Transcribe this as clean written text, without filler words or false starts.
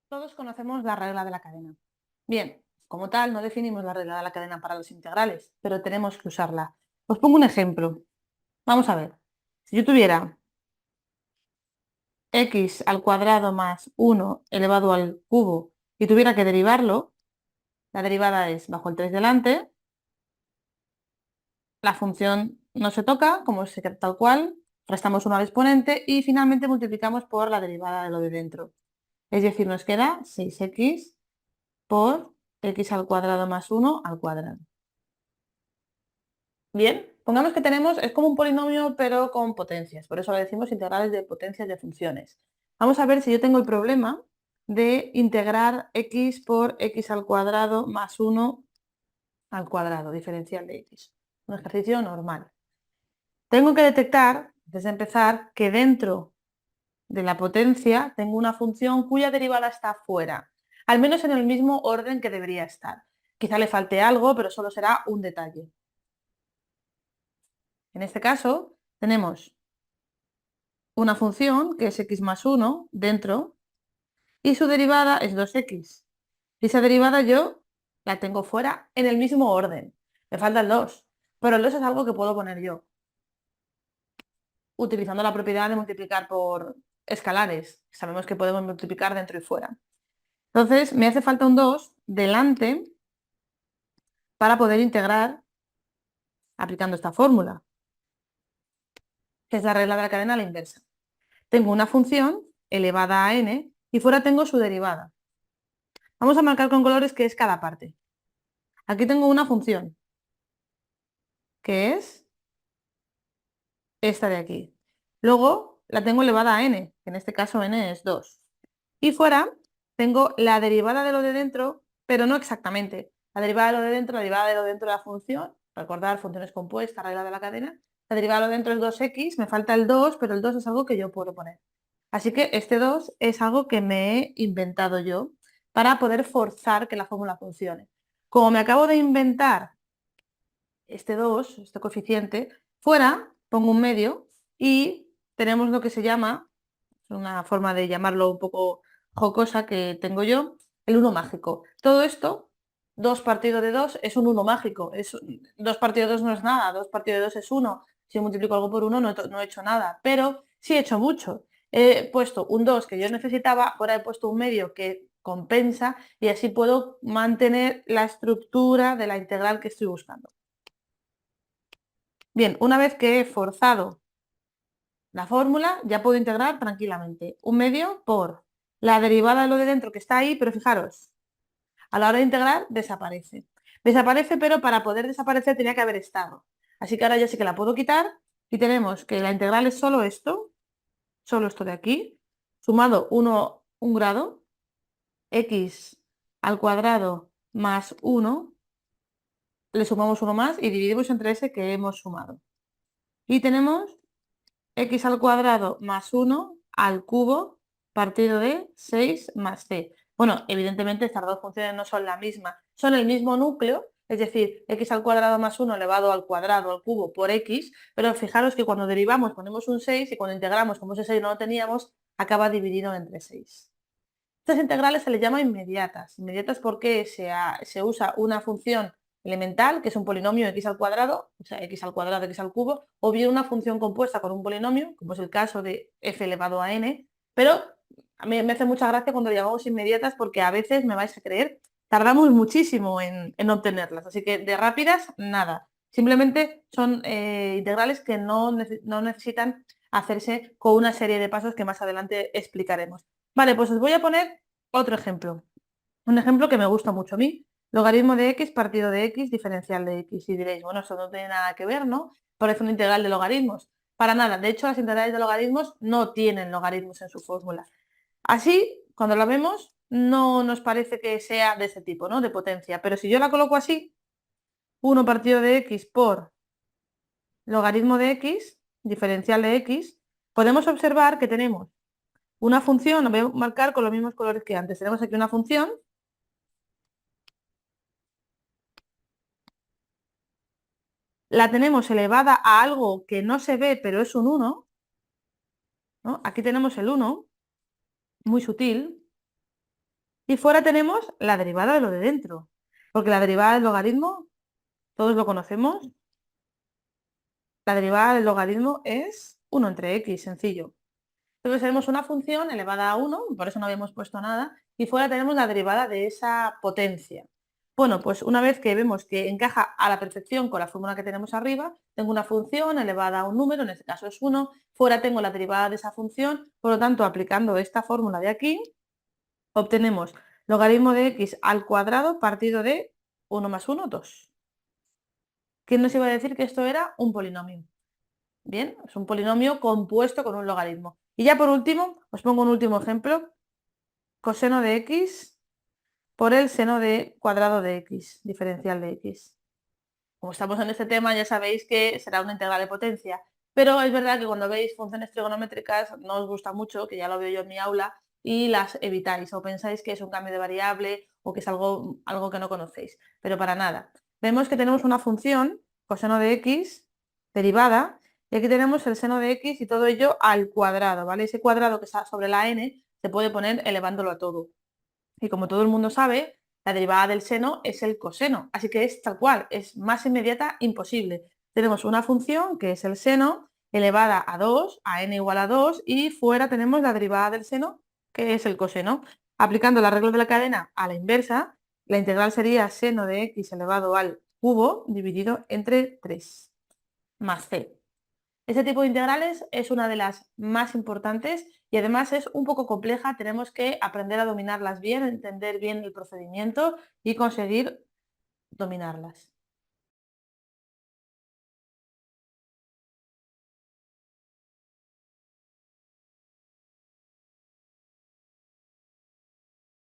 Todos conocemos la regla de la cadena. Bien, como tal, no definimos la regla de la cadena para los integrales, pero tenemos que usarla. Os pongo un ejemplo. Vamos a ver. Si yo tuviera x al cuadrado más 1 elevado al cubo y tuviera que derivarlo, la derivada es bajo el 3 delante, la función no se toca, como se queda tal cual, restamos 1 al exponente y finalmente multiplicamos por la derivada de lo de dentro. Es decir, nos queda 6x por x al cuadrado más 1 al cuadrado. Bien, pongamos que tenemos, es como un polinomio pero con potencias, por eso le decimos integrales de potencias de funciones. Vamos a ver si yo tengo el problema de integrar x por x al cuadrado más 1 al cuadrado, diferencial de x. Un ejercicio normal. Tengo que detectar, antes de empezar, que dentro de la potencia tengo una función cuya derivada está fuera, al menos en el mismo orden que debería estar. Quizá le falte algo, pero solo será un detalle. En este caso, tenemos una función que es x más 1 dentro y su derivada es 2x. Y esa derivada yo la tengo fuera en el mismo orden. Me falta el 2, pero el 2 es algo que puedo poner yo, utilizando la propiedad de multiplicar por escalares. Sabemos que podemos multiplicar dentro y fuera. Entonces, me hace falta un 2 delante para poder integrar aplicando esta fórmula, que es la regla de la cadena a la inversa. Tengo una función elevada a n y fuera tengo su derivada. Vamos a marcar con colores qué es cada parte. Aquí tengo una función, que es esta de aquí. Luego la tengo elevada a n, que en este caso n es 2. Y fuera tengo la derivada de lo de dentro, pero no exactamente. La derivada de lo de dentro, la derivada de lo de dentro de la función, recordar funciones compuestas, regla de la cadena. La derivada de lo de dentro es 2x, me falta el 2, pero el 2 es algo que yo puedo poner. Así que este 2 es algo que me he inventado yo para poder forzar que la fórmula funcione. Como me acabo de inventar este 2, este coeficiente, fuera pongo un medio y tenemos lo que se llama, una forma de llamarlo un poco jocosa que tengo yo, el 1 mágico. Todo esto, 2 partido de 2 es un 1 mágico. 2 partido de 2 no es nada, 2 partido de 2 es 1. Si multiplico algo por 1 no he hecho nada, pero sí he hecho mucho. He puesto un 2 que yo necesitaba, ahora he puesto un medio que compensa y así puedo mantener la estructura de la integral que estoy buscando. Bien, una vez que he forzado la fórmula, ya puedo integrar tranquilamente. Un medio por la derivada de lo de dentro que está ahí, pero fijaros, a la hora de integrar desaparece. Desaparece, pero para poder desaparecer tenía que haber estado. Así que ahora ya sí que la puedo quitar y tenemos que la integral es solo esto de aquí, sumado 1, un grado, x al cuadrado más 1, le sumamos 1 más y dividimos entre ese que hemos sumado. Y tenemos x al cuadrado más 1 al cubo partido de 6 más c. Bueno, evidentemente estas dos funciones no son la misma, son el mismo núcleo, es decir, x al cuadrado más 1 elevado al cuadrado al cubo por x, pero fijaros que cuando derivamos ponemos un 6 y cuando integramos, como ese 6 no lo teníamos, acaba dividido entre 6. Estas integrales se les llama inmediatas. Inmediatas porque se usa una función elemental, que es un polinomio x al cuadrado, o sea, x al cuadrado, x al cubo, o bien una función compuesta con un polinomio, como es el caso de f elevado a n, pero a mí me hace mucha gracia cuando llamamos inmediatas porque a veces, me vais a creer, tardamos muchísimo en obtenerlas, así que de rápidas, nada. Simplemente son integrales que no necesitan hacerse con una serie de pasos que más adelante explicaremos. Vale, pues os voy a poner otro ejemplo. Un ejemplo que me gusta mucho a mí. Logaritmo de x partido de x, diferencial de x. Y diréis, bueno, eso no tiene nada que ver, ¿no? Parece una integral de logaritmos. Para nada. De hecho, las integrales de logaritmos no tienen logaritmos en su fórmula. Así, cuando la vemos, no nos parece que sea de ese tipo, ¿no? De potencia. Pero si yo la coloco así, 1 partido de x por logaritmo de x, diferencial de x, podemos observar que tenemos una función, lo voy a marcar con los mismos colores que antes. Tenemos aquí una función la tenemos elevada a algo que no se ve, pero es un 1, ¿no? Aquí tenemos el 1, muy sutil, Y fuera tenemos la derivada de lo de dentro, porque la derivada del logaritmo, todos lo conocemos, la derivada del logaritmo es 1 entre x, sencillo. Entonces tenemos una función elevada a 1, por eso no habíamos puesto nada, y fuera tenemos la derivada de esa potencia. Bueno, pues una vez que vemos que encaja a la perfección con la fórmula que tenemos arriba, tengo una función elevada a un número, en este caso es 1, fuera tengo la derivada de esa función, por lo tanto, aplicando esta fórmula de aquí, obtenemos logaritmo de x al cuadrado partido de 1 más 1, 2. ¿Quién nos iba a decir que esto era un polinomio? Bien, es un polinomio compuesto con un logaritmo. Y ya por último, os pongo un último ejemplo. Coseno de x por el seno de cuadrado de x, diferencial de x. Como estamos en este tema, ya sabéis que será una integral de potencia. Pero es verdad que cuando veis funciones trigonométricas no os gusta mucho, que ya lo veo yo en mi aula, y las evitáis o pensáis que es un cambio de variable o que es algo que no conocéis. Pero para nada. Vemos que tenemos una función, coseno de x, derivada, y aquí tenemos el seno de x y todo ello al cuadrado, ¿vale? Ese cuadrado que está sobre la n se puede poner elevándolo a todo. Y como todo el mundo sabe, la derivada del seno es el coseno, así que es tal cual, es más inmediata imposible. Tenemos una función que es el seno elevada a 2, a n igual a 2, y fuera tenemos la derivada del seno, que es el coseno. Aplicando la regla de la cadena a la inversa, la integral sería seno de x elevado al cubo dividido entre 3 más c. Este tipo de integrales es una de las más importantes y además es un poco compleja. Tenemos que aprender a dominarlas bien, entender bien el procedimiento y conseguir dominarlas.